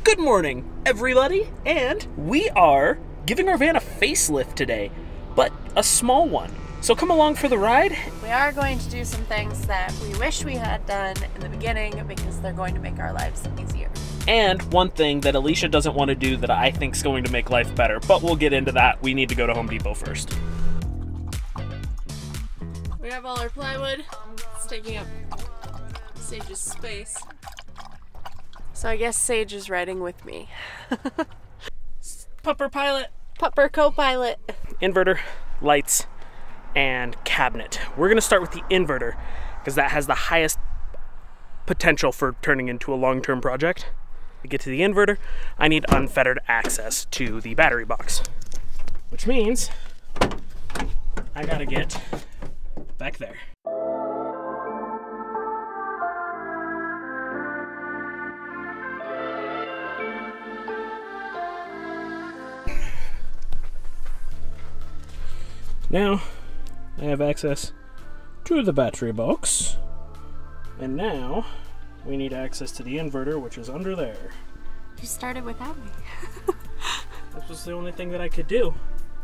Good morning, everybody, and we are giving our van a facelift today, but a small one. So come along for the ride. We are going to do some things that we wish we had done in the beginning because they're going to make our lives easier. And one thing that Alicia doesn't want to do that I think is going to make life better, but we'll get into that. We need to go to Home Depot first. We have all our plywood. It's taking up Sage's space. So I guess Sage is riding with me. Pupper pilot. Pupper co-pilot. Inverter, lights, and cabinet. We're going to start with the inverter because that has the highest potential for turning into a long-term project. To get to the inverter, I need unfettered access to the battery box, which means I gotta get back there. Now I have access to the battery box, and now we need access to the inverter, which is under there. You started without me. This was the only thing that I could do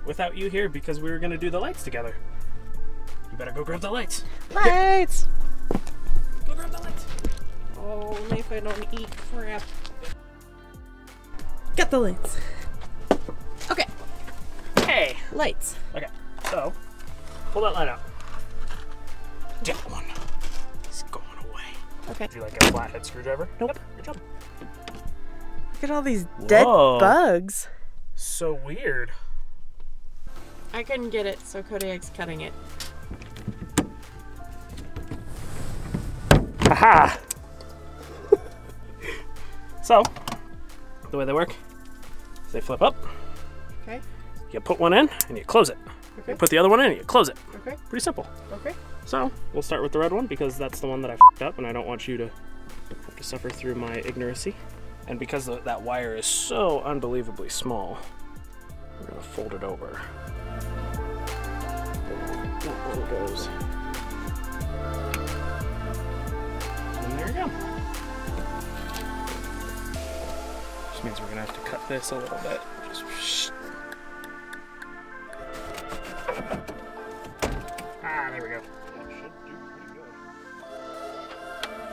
without you here because we were going to do the lights together. You better go grab the lights. Lights! Go grab the lights. Oh, only if I don't eat crap. Get the lights. Okay. Hey. Lights. Okay, so pull that light out. That one is going away. Okay. Do you like a flathead screwdriver? Nope. Yep, good job. Look at all these dead bugs. So weird. I couldn't get it, so Kodiak's cutting it. Haha! So, the way they work is they flip up. Okay. You put one in and you close it. Okay. You put the other one in and you close it. Okay. Pretty simple. Okay. So, we'll start with the red one because that's the one that I f***ed up and I don't want you to have to suffer through my ignorancy. And because that wire is so unbelievably small, we're going to fold it over. That one goes. And there you go. Which means we're going to have to cut this a little bit. Just there we go. That should do pretty good.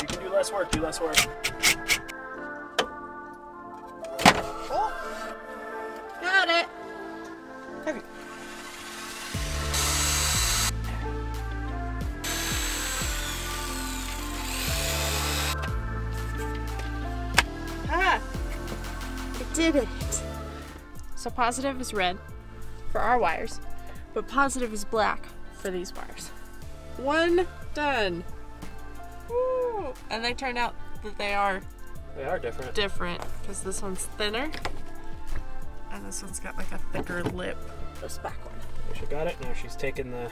You can do less work, do less work. Oh! Got it! Okay. Ah! I did it! So positive is red for our wires, but positive is black for these wires. One done. Woo. And they turned out that they are different because this one's thinner and this one's got like a thicker lip. This back one. She got it. Now she's taking the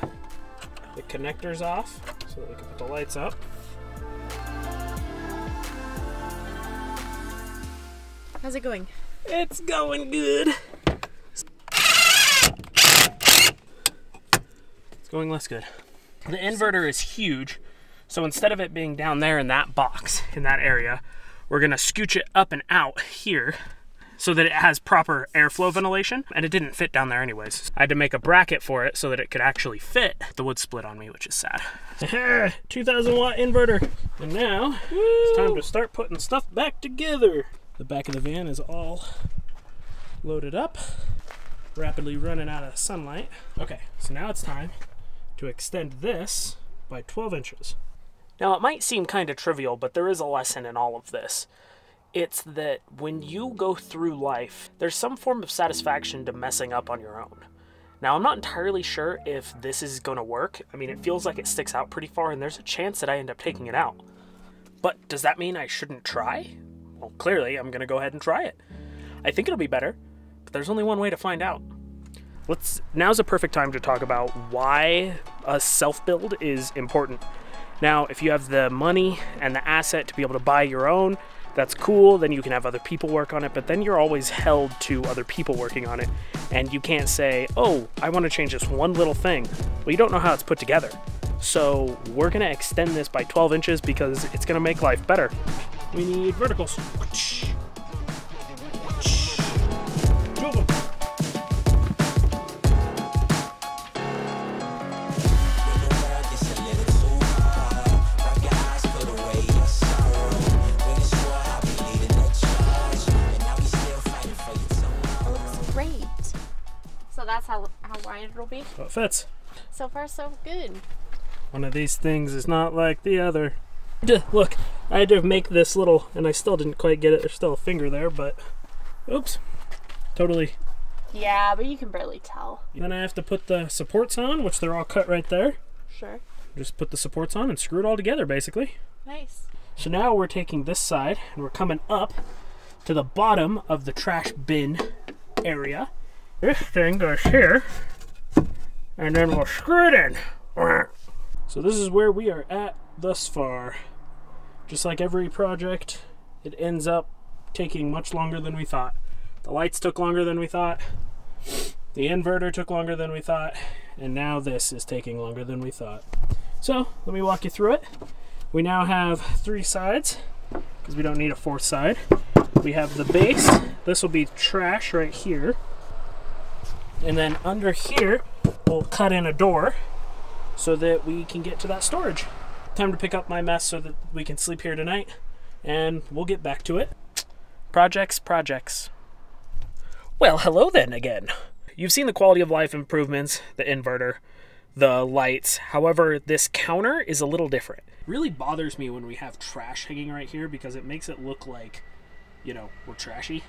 connectors off so that we can put the lights up. How's it going? It's going good. It's going less good. The inverter is huge, so instead of it being down there in that box, in that area, we're gonna scooch it up and out here so that it has proper airflow ventilation, and it didn't fit down there anyways. I had to make a bracket for it so that it could actually fit. The wood split on me, which is sad. 2,000 watt inverter. And now, it's time to start putting stuff back together. The back of the van is all loaded up, rapidly running out of sunlight. Okay, so now it's time to extend this by 12 inches. Now it might seem kind of trivial, but there is a lesson in all of this. It's that when you go through life, there's some form of satisfaction to messing up on your own. Now I'm not entirely sure if this is gonna work. I mean, it feels like it sticks out pretty far and there's a chance that I end up taking it out. But does that mean I shouldn't try? Well, clearly I'm gonna go ahead and try it. I think it'll be better, but there's only one way to find out. Now's a perfect time to talk about why a self-build is important. Now, if you have the money and the asset to be able to buy your own, that's cool, then you can have other people work on it, but then you're always held to other people working on it, and you can't say, oh, I want to change this one little thing. Well, you don't know how it's put together. So we're gonna extend this by 12 inches because it's gonna make life better. We need verticals. that's how wide it'll be. So it fits. So far, so good. One of these things is not like the other. Look, I had to make this little, and I still didn't quite get it. There's still a finger there, but oops, totally. Yeah, but you can barely tell. Then I have to put the supports on, which they're all cut right there. Sure. Just put the supports on and screw it all together, basically. Nice. So now we're taking this side, and we're coming up to the bottom of the trash bin area. This thing goes here, and then we'll screw it in. So this is where we are at thus far. Just like every project, it ends up taking much longer than we thought. The lights took longer than we thought. The inverter took longer than we thought. And now this is taking longer than we thought. So let me walk you through it. We now have 3 sides because we don't need a 4th side. We have the base. This will be trash right here. And then under here, we'll cut in a door so that we can get to that storage. Time to pick up my mess so that we can sleep here tonight, and we'll get back to it. Projects. Well, hello then again. You've seen the quality of life improvements, the inverter, the lights. However, this counter is a little different. It really bothers me when we have trash hanging right here because it makes it look like, you know, we're trashy.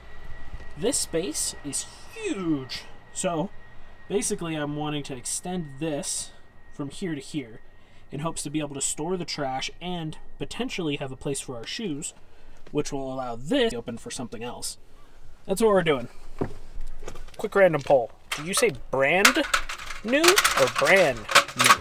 This space is huge. So basically I'm wanting to extend this from here to here in hopes to be able to store the trash and potentially have a place for our shoes, which will allow this to be open for something else. That's what we're doing. Quick random poll. Did you say brand new or brand new?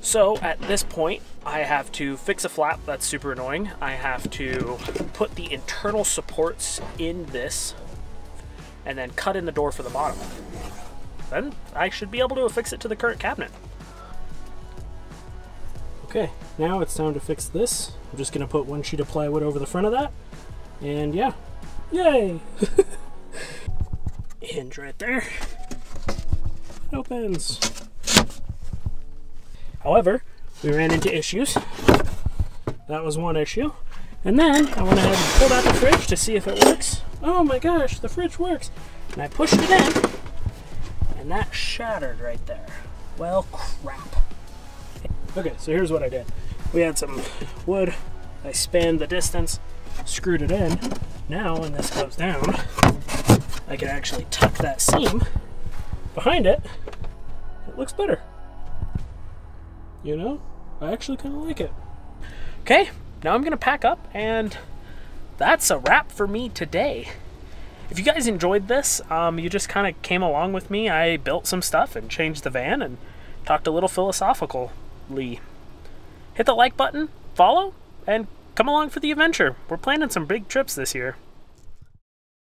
So at this point, I have to fix a flap. That's super annoying. I have to put the internal supports in this and then cut in the door for the bottom. Then I should be able to affix it to the current cabinet. Okay, now it's time to fix this. I'm just gonna put 1 sheet of plywood over the front of that. And yeah, yay! Hinge right there. It opens. However, we ran into issues. That was one issue. And then I went ahead and pulled out the fridge to see if it works. Oh my gosh, the fridge works. And I pushed it in, and that shattered right there. Well, crap. Okay, so here's what I did. We had some wood. I spanned the distance, screwed it in. Now, when this goes down, I can actually tuck that seam behind it. It looks better. You know, I actually kind of like it. Okay, now I'm gonna pack up, and that's a wrap for me today. If you guys enjoyed this, you just kind of came along with me. I built some stuff and changed the van and talked a little philosophically. Hit the like button, follow, and come along for the adventure. We're planning some big trips this year.